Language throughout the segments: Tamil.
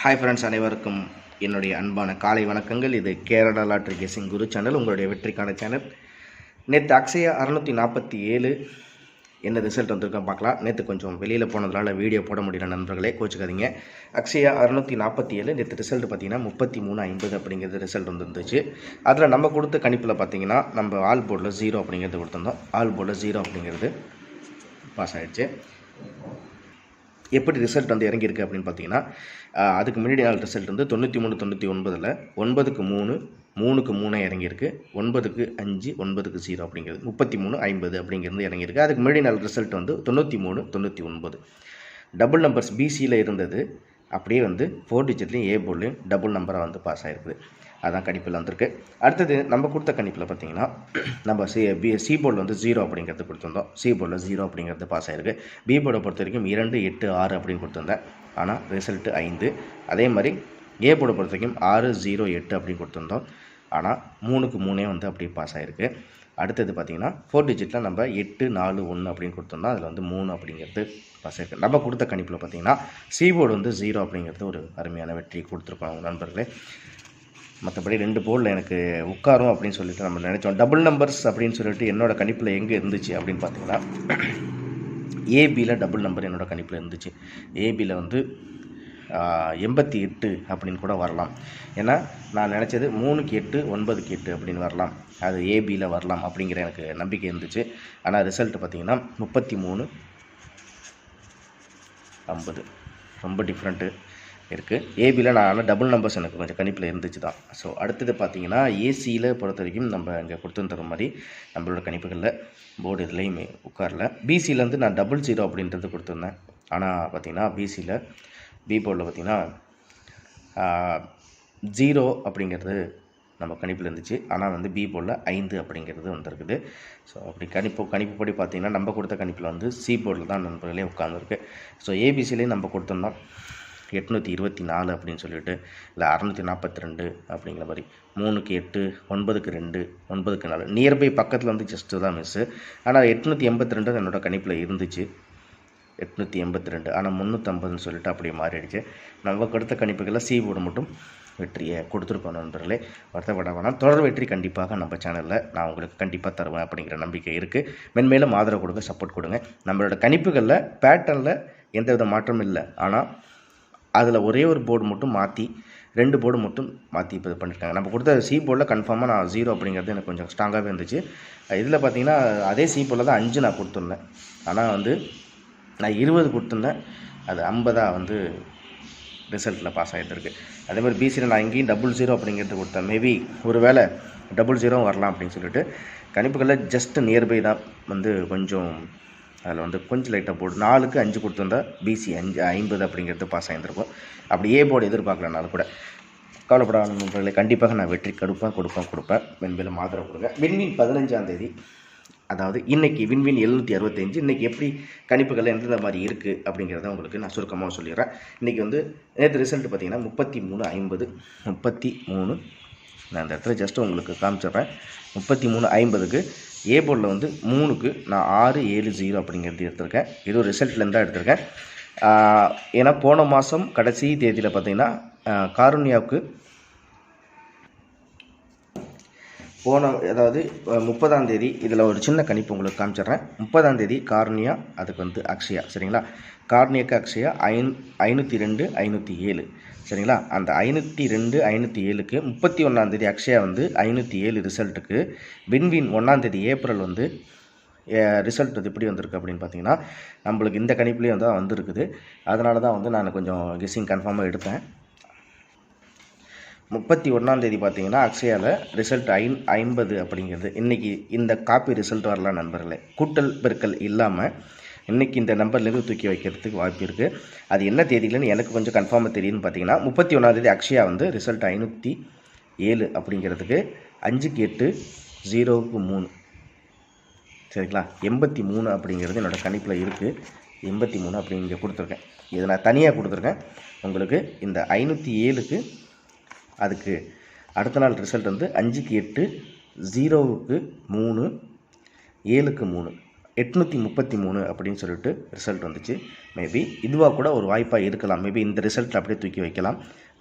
ஹாய் ஃப்ரெண்ட்ஸ், அனைவருக்கும் என்னுடைய அன்பான காலை வணக்கங்கள். இது கேரளா லாட்ரி கெஸிங் குரு சேனல், உங்களுடைய வெற்றிக்கான சேனல். நேற்று அக்ஷயா 647 என்ன ரிசல்ட் வந்திருக்கோம் பார்க்கலாம். நேற்று கொஞ்சம் வெளியில் போனதுனால வீடியோ போட முடியல, நண்பர்களே கோச்சுக்காதீங்க. அக்ஷயா 647 நேற்று ரிசல்ட் பார்த்தீங்கன்னா 3350 அப்படிங்கிறது ரிசல்ட் வந்துருந்துச்சு. அதில் நம்ம கொடுத்த கணிப்பில் பார்த்தீங்கன்னா நம்ம ஆல் போர்டில் 0 அப்படிங்கிறது கொடுத்துருந்தோம். ஆல் போர்டில் 0 அப்படிங்கிறது பாஸ் ஆகிடுச்சு. எப்படி ரிசல்ட் வந்து இறங்கியிருக்கு அப்படின்னு பார்த்தீங்கன்னா, அதுக்கு முன்னாடி நாள் ரிசல்ட் வந்து 93 99ல் 9க்கு 3 3க்கு 3 இறங்கியிருக்கு, 9க்கு 5 9க்கு 0 அப்படிங்கிறது 3350 அப்படிங்கிறது இறங்கியிருக்கு. அதுக்கு முன்னாடி நாள் ரிசல்ட் வந்து 93 99. டபுள் நம்பர்ஸ் பிசியில் இருந்தது, அப்படியே வந்து 4 டிஜிட்லேயும் ஏ போர்ட்லேயும் டபுள் நம்பராக வந்து பாஸ் ஆகிருக்குது. அதான் கணிப்பில் வந்திருக்கு. அடுத்தது நம்ம கொடுத்த கணிப்பில் பார்த்தீங்கன்னா, நம்ம சி போர்டில் வந்து 0 அப்படிங்கிறது கொடுத்துருந்தோம். சி போர்டில் 0 அப்படிங்கிறது பாஸ் ஆகிருக்கு. பி போர்டை பொறுத்த வரைக்கும் 2 8 6 அப்படின்னு கொடுத்துருந்தேன், ஆனால் ரிசல்ட்டு 5. அதே மாதிரி ஏ போர்டை பொறுத்த வரைக்கும் 6 0 8 அப்படின்னு கொடுத்துருந்தோம், ஆனால் 3க்கு 3 வந்து அப்படியே பாஸ் ஆகிருக்கு. அடுத்தது பார்த்திங்கன்னா 4 டிஜிட்டில் நம்ம 8 4 1 அப்படின்னு கொடுத்துருந்தோம், அதில் வந்து 3 அப்படிங்கிறது பாஸ் ஆகிருக்கு. நம்ம கொடுத்த கணிப்பில் பார்த்திங்கன்னா சி போர்டு வந்து 0 அப்படிங்கிறது ஒரு அருமையான வெற்றி கொடுத்துருக்கோம் நண்பர்களே. மற்றபடி 2 போர்டில் எனக்கு உட்காரும் அப்படின்னு சொல்லிட்டு நம்ம நினச்சோம். டபுள் நம்பர்ஸ் அப்படின்னு சொல்லிட்டு என்னோடய கணிப்பில் எங்கே இருந்துச்சு அப்படின்னு பார்த்தீங்கன்னா, ஏபியில் டபுள் நம்பர் என்னோடய கணிப்பில் இருந்துச்சு. ஏபியில் வந்து 88 அப்படின்னு கூட வரலாம். ஏன்னா நான் நினச்சது 3க்கு 8 9க்கு 8 அப்படின்னு வரலாம், அது ஏபியில் வரலாம் அப்படிங்கிற எனக்கு நம்பிக்கை இருந்துச்சு. ஆனால் ரிசல்ட் பார்த்திங்கன்னா 33 50 ரொம்ப டிஃப்ரெண்ட்டு இருக்குது. ஏபியில் நான் ஆனால் டபுள் நம்பர்ஸ் எனக்கு கொஞ்சம் கணிப்பில் இருந்துச்சு தான். ஸோ அடுத்தது பார்த்தீங்கன்னா ஏசியில் பொறுத்த வரைக்கும் நம்ம இங்கே கொடுத்துருந்த மாதிரி நம்மளோட கணிப்புகளில் போர்டு இதுலேயுமே உட்காரல. பிசியிலேருந்து நான் 00 அப்படின்றது கொடுத்துருந்தேன், ஆனால் பார்த்திங்கன்னா பிசியில் பி போர்டில் பார்த்திங்கன்னா 0 அப்படிங்கிறது நம்ம கணிப்பில் இருந்துச்சு, ஆனால் வந்து பி போர்டில் 5 அப்படிங்கிறது வந்துருக்குது. ஸோ அப்படி கணிப்புப்படி பார்த்திங்கன்னா நம்ம கொடுத்த கணிப்பில் வந்து சி போர்டில் தான் நண்பர்களே உட்காந்துருக்கு. ஸோ ஏபிசிலேயும் நம்ம கொடுத்துருந்தோம் 824 அப்படின்னு சொல்லிட்டு, இல்லை 642 அப்படிங்கிற மாதிரி, 3க்கு 8 9க்கு 2 9க்கு 4 நியர்பை பக்கத்தில் வந்து ஜஸ்ட்டு தான் மிஸ்ஸு. ஆனால் 882 என்னோடய கணிப்பில் இருந்துச்சு, 882, ஆனால் 350ன்னு சொல்லிட்டு அப்படியே மாறிடுச்சு. நம்ம கொடுத்த கணிப்புகளில் சி போர்டு மட்டும் வெற்றியை கொடுத்துருக்கோம் நண்பர்களே. வருத்தப்பட வேணாம், தொடர் வெற்றி கண்டிப்பாக நம்ம சேனலில் நான் உங்களுக்கு கண்டிப்பாக தருவேன் அப்படிங்கிற நம்பிக்கை இருக்குது. மென்மேலும் ஆதரவு கொடுங்க, சப்போர்ட் கொடுங்க. நம்மளோட கணிப்புகளில் பேட்டர்னில் எந்தவித மாற்றமும் இல்லை, ஆனால் அதில் ஒரே ஒரு போர்டு மட்டும் மாற்றி 2 போர்டு மட்டும் மாற்றி இப்போ பண்ணியிருக்காங்க. நம்ம கொடுத்த சி போர்டில் கன்ஃபார்மாக நான் 0 அப்படிங்கிறது எனக்கு கொஞ்சம் ஸ்ட்ராங்காகவே இருந்துச்சு. இதில் பார்த்தீங்கன்னா அதே சி போர்டில் தான் 5 நான் கொடுத்துருந்தேன், ஆனால் வந்து நான் 20 கொடுத்துருந்தேன், அது 50 வந்து ரிசல்ட்டில் பாஸ் ஆகிட்டுருக்கு. அதே மாதிரி பிசியில் நான் இங்கேயும் 00 அப்படிங்கிறது கொடுத்தேன். மேபி ஒரு வேளை 00 வரலாம் அப்படின்னு சொல்லிட்டு கணிப்புகளில் ஜஸ்ட் நியர்பை தான் வந்து கொஞ்சம் அதில் வந்து கொஞ்சம் லைட்டாக போர்டு 4க்கு 5 கொடுத்துருந்தா பிசி 50 அப்படிங்கிறது பாஸ் ஆகியிருந்திருக்கும். அப்படி ஏ போர்டு எதிர்பார்க்கலனாலும் கூட கவலைப்படாத நண்பர்களை, கண்டிப்பாக நான் வெற்றி கொடுப்பேன். மென்மேலும் ஆதரவு கொடுங்க. விண்வீன் 15ஆம் தேதி, அதாவது இன்றைக்கி விண்வீன் 765. இன்றைக்கி எப்படி கணிப்புகள் எந்தெந்த மாதிரி இருக்குது அப்படிங்கிறத உங்களுக்கு நான் சுருக்கமாக சொல்லிடுறேன். இன்றைக்கி வந்து நேற்று ரிசல்ட் பார்த்திங்கன்னா 3350 33 நான் இந்த இடத்துல ஜஸ்ட்டு உங்களுக்கு காமிச்சிட்றேன். 3350க்கு ஏ போர்டில் வந்து 3க்கு நான் 670 அப்படிங்கிறது எடுத்திருக்கேன். இது ஒரு ரிசல்ட்லேருந்து தான் எடுத்திருக்கேன். ஏன்னா போன மாதம் கடைசி தேதியில் பார்த்திங்கன்னா காருண்யாவுக்கு அதாவது 30ஆம் தேதி, இதில் ஒரு சின்ன கணிப்பு உங்களுக்கு காமிச்சிட்றேன். 30ஆம் தேதி காருண்யா, அதுக்கு வந்து அக்ஷயா, சரிங்களா? காருண்யாக்கு அக்ஷயா 502 507, சரிங்களா? அந்த 502 507க்கு 31ஆம் தேதி அக்ஷயா வந்து 507 ரிசல்ட்டுக்கு விண்வீன் 1ஆம் தேதி ஏப்ரல் வந்து ரிசல்ட் வந்து எப்படி வந்திருக்கு அப்படின்னு பார்த்தீங்கன்னா, நம்மளுக்கு இந்த கணிப்புலேயே வந்து வந்துருக்குது. அதனால தான் வந்து நான் கொஞ்சம் கெஸ்ஸிங் கன்ஃபார்மாக எடுத்தேன். 31ஆம் தேதி பார்த்தீங்கன்னா அக்ஷயாவில் ரிசல்ட் 50 அப்படிங்கிறது. இன்றைக்கி இந்த காப்பி ரிசல்ட் வரலாம் நண்பர்களே, கூட்டல் பெருக்கல் இல்லாமல் இன்றைக்கி இந்த நம்பர்லேருந்து தூக்கி வைக்கிறதுக்கு வாய்ப்பு இருக்குது. அது என்ன தேதியிலன்னு எனக்கு கொஞ்சம் கன்ஃபார்மாக தெரியும்னு பார்த்தீங்கன்னா, 31ஆம் தேதி அக்ஷயா வந்து ரிசல்ட் 507 அப்படிங்கிறதுக்கு 5க்கு 8 0க்கு 3, சரிங்களா? 83 அப்படிங்கிறது என்னோடய கணிப்பில் இருக்குது. 83 அப்படி இங்கே கொடுத்துருக்கேன். இதை நான் தனியாக கொடுத்துருக்கேன் உங்களுக்கு. இந்த 507க்கு அதுக்கு அடுத்த நாள் ரிசல்ட் வந்து 5க்கு 8 0க்கு 3 7க்கு 3 833 அப்படின்னு சொல்லிட்டு ரிசல்ட் வந்துச்சு. மேபி இதுவாக கூட ஒரு வாய்ப்பாக இருக்கலாம். மேபி இந்த ரிசல்ட்டில் அப்படியே தூக்கி வைக்கலாம்.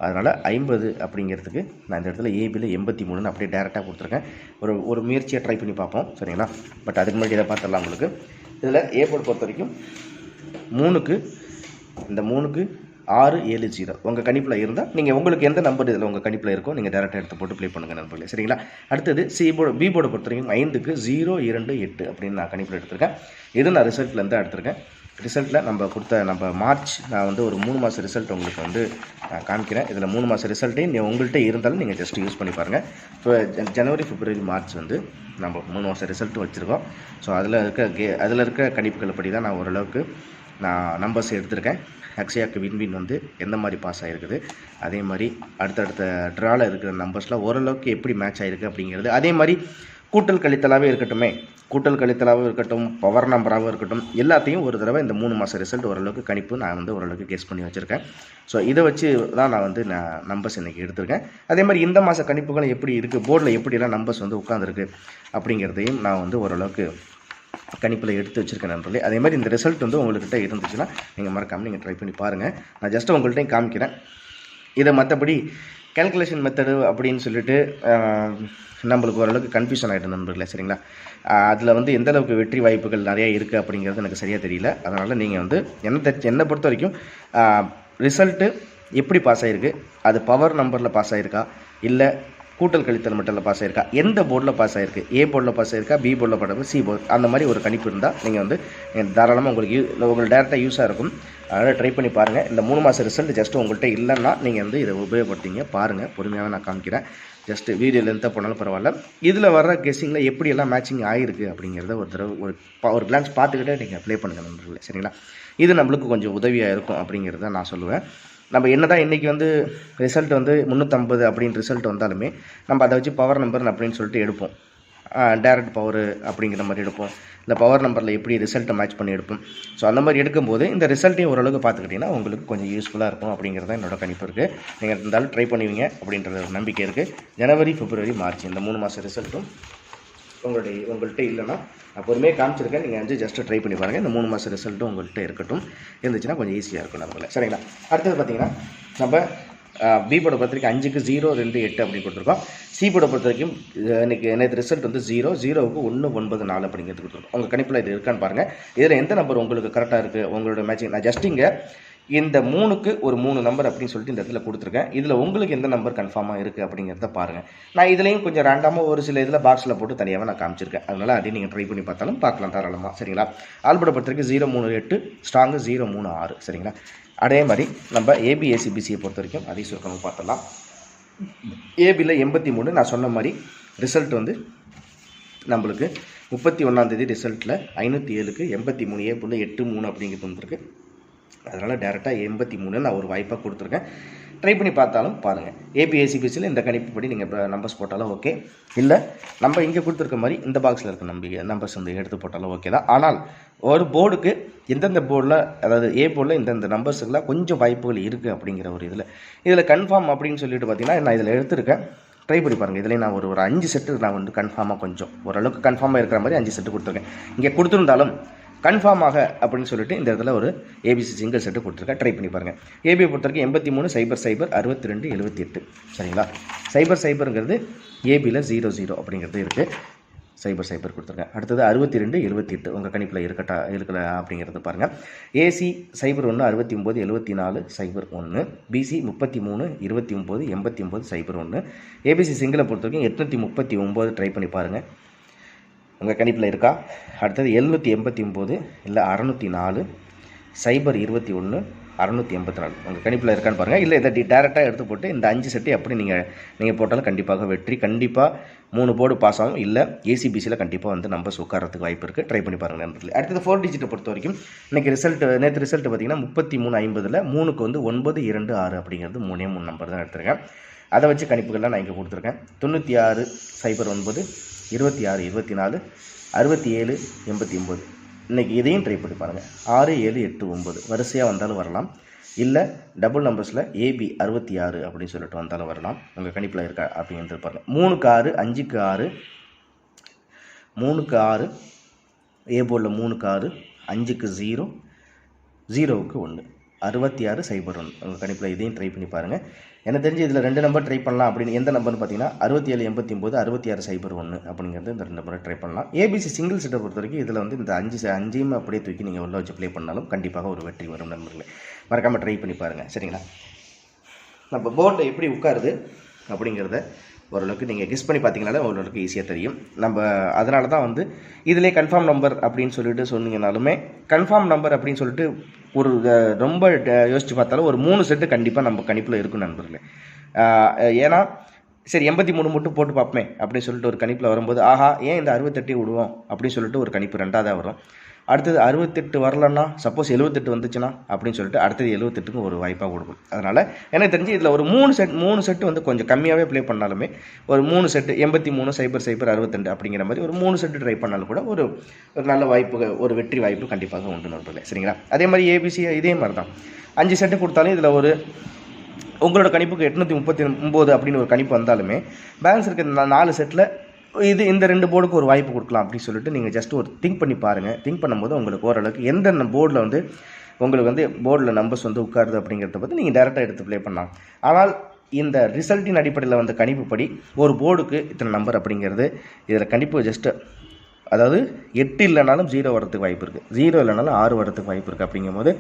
அதனால் 50 அப்படிங்கிறதுக்கு நான் இந்த இடத்துல ஏபியில் 83ன்னு அப்படியே டேரெக்டாக கொடுத்துருக்கேன். ஒரு முயற்சியை ட்ரை பண்ணி பார்ப்போம், சரிங்களா? பட் அதுக்கு முன்னாடி இதை பார்த்துடலாம். உங்களுக்கு இதில் ஏ போர்டு பொறுத்த வரைக்கும் 3க்கு 670 உங்கள் கணிப்பில் இருந்தால் நீங்கள் உங்களுக்கு எந்த நம்பர் இதில் உங்கள் கணிப்பில் இருக்கோ நீங்கள் டேரெக்டாக எடுத்து போட்டு ப்ளே பண்ணுங்கள் நண்பர்களே, சரிங்களா? அடுத்தது பி போர்டை பொறுத்த வரைக்கும் 5க்கு 028 அப்படின்னு நான் கணிப்பில் எடுத்திருக்கேன். இது நான் ரிசல்ட்லேருந்து எடுத்திருக்கேன். ரிசல்ட்டில் நம்ம மார்ச் நான் வந்து ஒரு 3 மாத ரிசல்ட் உங்களுக்கு வந்து காமிக்கிறேன். இதில் 3 மாத ரிசல்ட்டையும் உங்கள்கிட்ட இருந்தாலும் நீங்கள் ஜஸ்ட் யூஸ் பண்ணி பாருங்கள். இப்போ ஜனவரி, பிப்ரவரி, மார்ச் வந்து நம்ம 3 மாத ரிசல்ட் வச்சுருக்கோம். ஸோ அதில் இருக்க கணிப்புகள் படி தான் நான் ஓரளவுக்கு நம்பர்ஸ் எடுத்திருக்கேன். அக்ஷயாக்கு வின் வந்து எந்த மாதிரி பாஸ் ஆகிருக்குது, அதே மாதிரி அடுத்தடுத்த ட்ராவில் இருக்கிற நம்பர்ஸ்லாம் ஓரளவுக்கு எப்படி மேட்ச் ஆகிருக்கு அப்படிங்கிறது, அதே மாதிரி கூட்டல் கழித்தலாகவே இருக்கட்டும், பவர் நம்பராகவும் இருக்கட்டும், எல்லாத்தையும் ஒரு தடவை இந்த 3 மாத ரிசல்ட் ஓரளவுக்கு கணிப்பு நான் வந்து ஓரளவுக்கு கெஸ் பண்ணி வச்சுருக்கேன். ஸோ இதை வச்சு தான் நான் வந்து நம்பர்ஸ் இன்றைக்கி எடுத்திருக்கேன். அதே மாதிரி இந்த மாத கணிப்புகள் எப்படி இருக்குது, போர்டில் எப்படியெல்லாம் நம்பர்ஸ் வந்து உட்காந்துருக்கு அப்படிங்கிறதையும் நான் வந்து ஓரளவுக்கு கணிப்பில் எடுத்து வச்சுருக்கேன் நண்பர்களே. அதே மாதிரி இந்த ரிசல்ட் வந்து உங்கள்கிட்ட இருந்துச்சுன்னா நீங்கள் மறக்காமல் நீங்கள் ட்ரை பண்ணி பாருங்கள். நான் ஜஸ்ட்டு உங்கள்கிட்டையும் காமிக்கிறேன். இதை மற்றபடி கேல்குலேஷன் மெத்தடு அப்படின்னு சொல்லிட்டு நம்மளுக்கு ஓரளவுக்கு கன்ஃபியூஷன் ஆகிடும் நண்பர்களே, சரிங்களா? அதில் வந்து எந்தளவுக்கு வெற்றி வாய்ப்புகள் நிறையா இருக்குது அப்படிங்கிறது எனக்கு சரியாக தெரியல. அதனால் நீங்கள் வந்து என்னை பொறுத்த வரைக்கும் ரிசல்ட்டு எப்படி பாஸ் ஆகிருக்கு, அது பவர் நம்பரில் பாஸ் ஆகிருக்கா, இல்லை கூட்டல் கழித்தல் மட்டலில் பாஸ் ஆகிருக்கா, எந்த போர்டில் பாஸ் ஆகிருக்கு, ஏ போர்டில் பாஸ் ஆகிருக்கா, பி போர்டில் பாஸ், சி போர்டு, அந்த மாதிரி ஒரு கணிப்பு இருந்தால் நீங்கள் வந்து தாராளமாக உங்களுக்கு டேரெக்டாக யூஸாக இருக்கும். அதனால் ட்ரை பண்ணி பாருங்கள். இந்த 3 மாத ரிசல்ட் ஜஸ்ட்டு உங்கள்கிட்ட இல்லைன்னா நீங்கள் வந்து இதை உபயோகப்படுத்திங்க, பாருங்கள். பொறுமையாக நான் காமிக்கிறேன். ஜஸ்ட்டு வீடியோ லென்த்தாக போனாலும் பரவாயில்ல. இதில் வர்ற கெஸ்ஸிங்கில் எப்படியெல்லாம் மேட்சிங் ஆகிருக்கு அப்படிங்கிறத ஒரு தடவை ஒரு கிளான்ஸ் பார்த்துக்கிட்டே நீங்கள் ப்ளே பண்ணுங்கள் நண்பர்களே, சரிங்களா? இது நம்மளுக்கு கொஞ்சம் உதவியாக இருக்கும் அப்படிங்கிறத நான் சொல்லுவேன். நம்ம என்ன தான் இன்றைக்கி வந்து ரிசல்ட் வந்து 350 அப்படின்னு ரிசல்ட் வந்தாலுமே நம்ம அதை வச்சு பவர் நம்பர் அப்படின்னு சொல்லிட்டு எடுப்போம். டேரக்ட் பவர் அப்படிங்கிற மாதிரி எடுப்போம். இந்த பவர் நம்பரில் எப்படி ரிசல்ட்டை மேட்ச் பண்ணி எடுப்போம். ஸோ அந்த மாதிரி எடுக்கும்போது இந்த ரிசல்ட்டையும் ஓரளவுக்கு பார்த்துக்கிட்டிங்கன்னா உங்களுக்கு கொஞ்சம் யூஸ்ஃபுல்லாக இருக்கும் அப்படிங்கிறது தான் என்னோடய கணிப்பு இருக்குது. நீங்கள் இருந்தாலும் ட்ரை பண்ணுவீங்க அப்படின்றது ஒரு நம்பிக்கை இருக்குது. ஜனவரி, பிப்ரவரி, மார்ச் இந்த 3 மாத ரிசல்ட்டும் உங்கள்கிட்ட இல்லைன்னா பொறுமையாக காமிச்சிருக்கேன். நீங்கள் வந்து ஜஸ்ட்டு ட்ரை பண்ணி பாருங்கள். இந்த 3 மாத ரிசல்ட்டும் உங்கள்கிட்ட இருந்துச்சுன்னா கொஞ்சம் ஈஸியாக இருக்கும் நம்மள, சரிங்களா? அடுத்தது பார்த்திங்கன்னா நம்ம பி போர்டை பொறுத்த வரைக்கும் 5க்கு 028 அப்படின்னு கொடுத்துருக்கோம். சி போர்டை பொறுத்த வரைக்கும் நேற்று ரிசல்ட் வந்து 0க்கு 194 அப்படிங்கிறது கொடுத்துருக்கோம். உங்கள் கணிப்பில் இது இருக்கான்னு பாருங்கள். இதில் எந்த நம்பர் உங்களுக்கு கரெக்டாக இருக்குது உங்களோட மேட்சிங். நான் ஜஸ்ட் இங்கே இந்த 3க்கு ஒரு 3 நம்பர் அப்படின்னு சொல்லிட்டு இந்த இடத்துல கொடுத்துருக்கேன். இதில் உங்களுக்கு எந்த நம்பர் கன்ஃபார்மாக இருக்குது அப்படிங்கிறத பாருங்கள். நான் இதுலேயும் கொஞ்சம் ரேண்டமாக ஒரு சில இதில் பாக்ஸில் போட்டு தனியாக நான் காமிச்சிருக்கேன். அதனால் அதையும் நீங்கள் ட்ரை பண்ணி பார்த்தாலும் பார்க்கலாம் தாராளமாக, சரிங்களா? ஆல்போர்டை பொறுத்த வரைக்கும் 038, ஸ்ட்ராங்கு 036, சரிங்களா? அதே மாதிரி நம்ம ஏபிஎஸ்சிபிசியை பொறுத்த வரைக்கும் அதையும் சுருக்கமாக பார்த்துடலாம். ஏபியில் 83 நான் சொன்ன மாதிரி ரிசல்ட் வந்து நம்மளுக்கு 31ஆம் தேதி ரிசல்ட்டில் 507க்கு 83 A.83 அப்படிங்கிறது வந்துருக்கு. அதனால் டேரெக்டாக 83 நான் ஒரு வாய்ப்பாக கொடுத்துருக்கேன். ட்ரை பண்ணி பார்த்தாலும் பாருங்கள். ஏபிஎஸ்சிபிசியில் இந்த கணிப்பு படி நீங்கள் நம்பர்ஸ் போட்டாலும் ஓகே, இல்லை நம்ம இங்கே கொடுத்துருக்க மாதிரி இந்த பாக்ஸில் இருக்க நம்பர்ஸ் வந்து எடுத்து போட்டாலும் ஓகே தான். ஆனால் ஒரு போர்டுக்கு எந்தெந்த போர்டில், அதாவது ஏ போர்டில் இந்தந்த நம்பர்ஸுக்கெல்லாம் கொஞ்சம் வாய்ப்புகள் இருக்குது அப்படிங்கிற ஒரு இதில் கன்ஃபார்ம் அப்படின்னு சொல்லிட்டு பார்த்தீங்கன்னா நான் இதில் எடுத்துருக்கேன். ட்ரை பண்ணி பாருங்கள். இதில் நான் ஒரு 5 செட்டு நான் வந்து கன்ஃபார்மாக கொஞ்சம் ஓரளவுக்கு கன்ஃபார்மாக இருக்கிற மாதிரி 5 செட்டு கொடுத்துருக்கேன். இங்கே கொடுத்துருந்தாலும் கன்ஃபார்மாக அப்படின்னு சொல்லிட்டு இந்த இடத்துல ஒரு ஏபிசி சிங்கிள் செட்டு கொடுத்துருக்கேன். ட்ரை பண்ணி பாருங்கள். ஏபியை பொறுத்த வரைக்கும் 83 00 62 78, சரிங்களா? 00ங்கிறது ஏபியில் 00 அப்படிங்கிறது இருக்குது. 00 கொடுத்துருக்கேன். அடுத்தது 62 78 உங்கள் கணிப்பில் இருக்கல அப்படிங்கிறது பாருங்கள். ஏசி 01 69 74 01, பிசி 33 29 89 01, ஏபிசி சிங்கிளை பொறுத்த வரைக்கும் 839 ட்ரை பண்ணி பாருங்கள். உங்கள் கணிப்பில் இருக்கா? அடுத்தது 789 இல்லை 604, 021 684 உங்கள் கணிப்பில் இருக்கான்னு பாருங்கள். இல்லை இதை டேரெக்டாக எடுத்து போட்டு இந்த 5 செட்டு எப்படி நீங்கள் போட்டாலும் கண்டிப்பாக வெற்றி. கண்டிப்பாக 3 போர்டு பாஸ் ஆகும். இல்லை ஏசிபிசியில் கண்டிப்பாக வந்து நம்பர்ஸ் உட்காரத்துக்கு வாய்ப்பு இருக்குது. ட்ரை பண்ணி பாருங்கள் நண்பர்களே. அடுத்தது 4 டிஜிட்டை பொறுத்த வரைக்கும் இன்றைக்கி நேற்று ரிசல்ட் பார்த்திங்கன்னா 3350 3க்கு வந்து 926 அப்படிங்கிறது 3 நம்பர் தான் எடுத்திருக்கேன். அதை வச்சு கணிப்புகள்லாம் நான் இங்கே கொடுத்துருக்கேன். 96 09 26 24 67 89. இன்றைக்கி இதையும் ட்ரை பண்ணி பாருங்கள். 6 7 8 9 வரிசையாக வந்தாலும் வரலாம். இல்லை டபுள் நம்பர்ஸில் ஏபி 66 அப்படின்னு சொல்லிட்டு வந்தாலும் வரலாம். உங்கள் கணிப்பில் இருக்கா அப்படிங்கிறது பாருங்கள். 3க்கு 6 5க்கு 6 3க்கு 6 ஏ போர்டில் 3க்கு 6, 5க்கு 0, 0க்கு 1, 6601. உங்கள் கணிப்பில் இதையும் ட்ரை பண்ணி பாருங்கள். எனக்கு தெரிஞ்சு இதில் 2 நம்பர் ட்ரை பண்ணலாம். அப்படின்னு எந்த நம்பர்னு பார்த்தீங்கன்னா 6789, 6601 அப்படிங்கிறது இந்த 2 நம்பரை ட்ரை பண்ணலாம். ஏபிசி சிங்கிள் செட்டை பொறுத்த வரைக்கும் இதில் வந்து இந்த 5 அப்படியே தூக்கி நீங்கள் உள்ள வச்சு ப்ளே பண்ணாலும் கண்டிப்பாக ஒரு வெற்றி வரும் நண்பர்களே. மறக்காமல் ட்ரை பண்ணி பாருங்கள். சரிங்களா? நம்ம போர்டில் எப்படி உட்காருது அப்படிங்கிறத ஓரளவுக்கு நீங்கள் கெஸ் பண்ணி பார்த்தீங்கனாலே ஓரளவுக்கு ஈஸியாக தெரியும். நம்ம அதனால தான் வந்து இதிலே கன்ஃபார்ம் நம்பர் அப்படின்னு சொல்லிட்டு சொன்னீங்கனாலுமே கன்ஃபார்ம் நம்பர் அப்படின்னு சொல்லிட்டு ஒரு ரொம்ப யோசித்து பார்த்தாலும் ஒரு 3 செட்டு கண்டிப்பாக நம்ம கணிப்பில் இருக்கும் நண்பர்களே. ஏன்னா சரி 83 மட்டும் போட்டு பார்ப்போமே அப்படின்னு சொல்லிட்டு ஒரு கணிப்பில் வரும்போது ஆஹா ஏன் இந்த 68 விடுவோம் அப்படின்னு சொல்லிட்டு ஒரு கணிப்பு 2ஆக வரும். அடுத்தது 68 வரலன்னா சப்போஸ் 78 வந்துச்சுன்னா அப்படின்னு சொல்லிட்டு அடுத்தது 78க்கு ஒரு வாய்ப்பாக கொடுக்கும். அதனால் எனக்கு தெரிஞ்சு இதில் ஒரு 3 செட்டு வந்து கொஞ்சம் கம்மியாகவே ப்ளே பண்ணாலுமே ஒரு 3 செட்டு 83 0 0 62 அப்படிங்கிற மாதிரி ஒரு 3 செட்டு ட்ரை பண்ணாலும் கூட ஒரு நல்ல வாய்ப்பு, ஒரு வெற்றி வாய்ப்பு கண்டிப்பாக உண்டு நண்பர்களே. சரிங்களா? அதே மாதிரி ஏபிசி இதே மாதிரி தான் 5 செட்டு கொடுத்தாலும் இதில் ஒரு உங்களோட கணிப்புக்கு 839 அப்படின்னு ஒரு கணிப்பு வந்தாலுமே பேலன்ஸ் இருக்க 4 செட்டில் இந்த 2 போர்டுக்கு ஒரு வாய்ப்பு கொடுக்கலாம் அப்படின்னு சொல்லிட்டு நீங்கள் ஜஸ்ட் ஒரு திங்க் பண்ணி பாருங்கள். திங்க் பண்ணும்போது உங்களுக்கு ஓரளவுக்கு எந்த போர்டில் வந்து உங்களுக்கு வந்து போர்டில் நம்பர்ஸ் வந்து உட்காருது அப்படிங்கிறத பற்றி நீங்கள் டேரெக்டாக எடுத்து ப்ளே பண்ணலாம். ஆனால் இந்த ரிசல்ட்டின் அடிப்படையில் வந்து கணிப்புப்படி ஒரு போர்டுக்கு இத்தனை நம்பர் அப்படிங்கிறது இதில் கணிப்பு ஜஸ்ட்டு அதாவது 8 இல்லைனாலும் 0 வரதுக்கு வாய்ப்பு இருக்குது, 0 இல்லைனாலும் 6 வரதுக்கு வாய்ப்பு இருக்குது. அப்படிங்கும்போது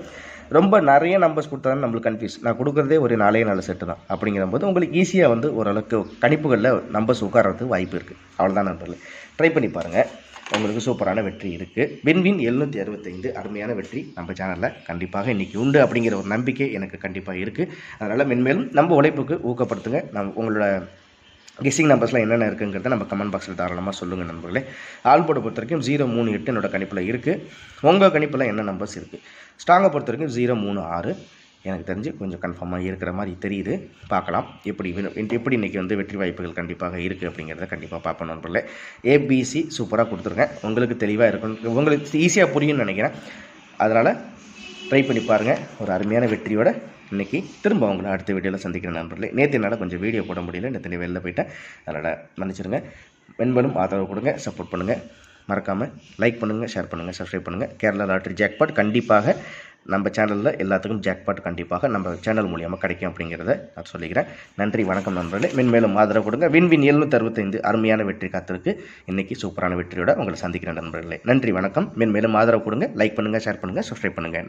ரொம்ப நிறைய நம்பர்ஸ் கொடுத்தா தான் நம்மளுக்கு கன்ஃபியூஸ். நான் கொடுக்குறதே ஒரு 4 செட்டு தான். அப்படிங்கிறபோது உங்களுக்கு ஈஸியாக வந்து ஓரளவுக்கு கணிப்புகளில் நம்பர்ஸ் உட்காரத்துக்கு வாய்ப்பு இருக்குது. அவ்வளோதான் நண்பர்களே. ட்ரை பண்ணி பாருங்கள். உங்களுக்கு சூப்பரான வெற்றி இருக்குது. வின்வின் 765 அருமையான வெற்றி நம்ம சேனலில் கண்டிப்பாக இன்றைக்கி உண்டு அப்படிங்கிற ஒரு நம்பிக்கை எனக்கு கண்டிப்பாக இருக்குது. அதனால் மென்மேலும் நம்ம உழைப்புக்கு ஊக்கப்படுத்துங்க. உங்களோட கெஸ்ஸிங் நம்பர்ஸ்லாம் என்னென்ன இருக்குங்கிறத நம்ம கமெண்ட் பாக்ஸில் தாராளமாக சொல்லுங்கள் நண்பர்களே. ஆல்போர்டை பொறுத்த வரைக்கும் 038 என்னோட கணிப்பில் இருக்குது. உங்கள் கணிப்பில் என்ன நம்பர்ஸ் இருக்குது? ஸ்ட்ராங்கை பொறுத்த வரைக்கும் 036 எனக்கு தெரிஞ்சு கொஞ்சம் கன்ஃபார்மாக இருக்கிற மாதிரி தெரியுது. பார்க்கலாம் எப்படி இன்றைக்கி வந்து வெற்றி வாய்ப்புகள் கண்டிப்பாக இருக்குது அப்படிங்கிறத கண்டிப்பாக பார்ப்போம் நண்பர்களே. ஏபிசி சூப்பராக கொடுத்துருக்கேன். உங்களுக்கு தெளிவாக இருக்கும், உங்களுக்கு ஈஸியாக புரியும்னு நினைக்கிறேன். அதனால் ட்ரை பண்ணி பாருங்கள். ஒரு அருமையான வெற்றியோட இன்றைக்கி திரும்ப அவங்கள அடுத்த வீடியோவில் சந்திக்கிற நண்பர்களே. நேற்று என்னால் கொஞ்சம் வீடியோ போட முடியல, நேற்று வெளில போயிட்டேன். அதனால் மன்னிச்சிருங்க. மென்பலும் ஆதரவு கொடுங்க, சப்போர்ட் பண்ணுங்கள். மறக்காமல் லைக் பண்ணுங்கள், ஷேர் பண்ணுங்கள், சப்ஸ்கிரைப் பண்ணுங்கள். கேரளா லாட்ரி ஜாக்பாட் கண்டிப்பாக நம்ம சேனலில் எல்லாத்துக்கும் ஜாக்பாட் கண்டிப்பாக நம்ம சேனல் மூலியமாக கிடைக்கும் அப்படிங்கிறத நான் சொல்லிக்கிறேன். நன்றி, வணக்கம் நண்பர்களே. மென்மேலும் ஆதரவு கொடுங்க. வின்வின் 765 அருமையான வெற்றி காத்திருக்கு. இன்றைக்கி சூப்பரான வெற்றியோட உங்களை சந்திக்கிற நண்பர்களே. நன்றி, வணக்கம். மென்மேலும் ஆதரவு கொடுங்க. லைக் பண்ணுங்கள், ஷேர் பண்ணுங்கள், சப்ஸ்கிரைப் பண்ணுங்கள்.